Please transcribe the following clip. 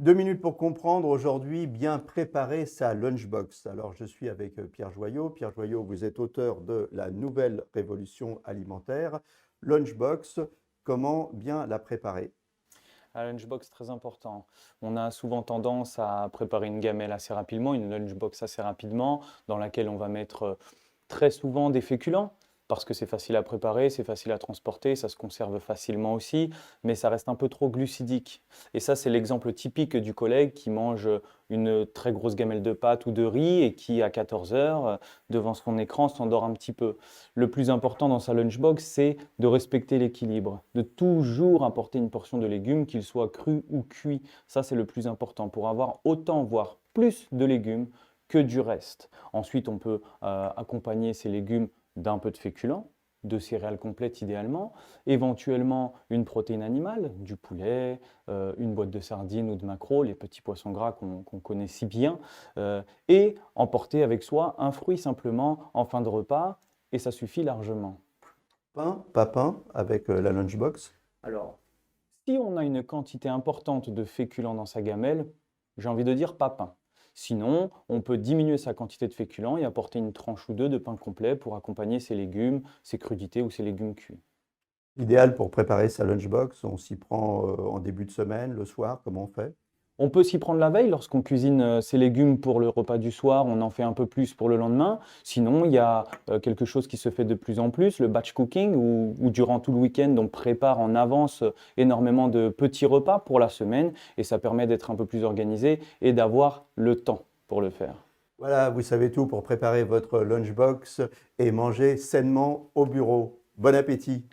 2 minutes pour comprendre aujourd'hui, bien préparer sa lunchbox. Alors, je suis avec Pierre Joyot. Pierre Joyot, vous êtes auteur de La nouvelle révolution alimentaire. Lunchbox, comment bien la préparer? Un lunchbox, très important. On a souvent tendance à préparer une gamelle assez rapidement, une lunchbox assez rapidement, dans laquelle on va mettre très souvent des féculents, parce que c'est facile à préparer, c'est facile à transporter, ça se conserve facilement aussi, mais ça reste un peu trop glucidique. Et ça, c'est l'exemple typique du collègue qui mange une très grosse gamelle de pâtes ou de riz et qui, à 14 heures, devant son écran, s'endort un petit peu. Le plus important dans sa lunchbox, c'est de respecter l'équilibre, de toujours apporter une portion de légumes, qu'ils soient crus ou cuits. Ça, c'est le plus important pour avoir autant, voire plus de légumes que du reste. Ensuite, on peut accompagner ces légumes d'un peu de féculents, de céréales complètes idéalement, éventuellement une protéine animale, du poulet, une boîte de sardines ou de maquereaux, les petits poissons gras qu'on connaît si bien, et emporter avec soi un fruit simplement en fin de repas, et ça suffit largement. Pain, pas pain, avec la lunchbox. Alors, si on a une quantité importante de féculents dans sa gamelle, j'ai envie de dire pas pain. Sinon, on peut diminuer sa quantité de féculents et apporter une tranche ou deux de pain complet pour accompagner ses légumes, ses crudités ou ses légumes cuits. Idéal pour préparer sa lunchbox. On s'y prend en début de semaine, le soir, comment on fait? On peut s'y prendre la veille lorsqu'on cuisine ses légumes pour le repas du soir, on en fait un peu plus pour le lendemain. Sinon, il y a quelque chose qui se fait de plus en plus, le batch cooking, où durant tout le week-end, on prépare en avance énormément de petits repas pour la semaine et ça permet d'être un peu plus organisé et d'avoir le temps pour le faire. Voilà, vous savez tout pour préparer votre lunchbox et manger sainement au bureau. Bon appétit!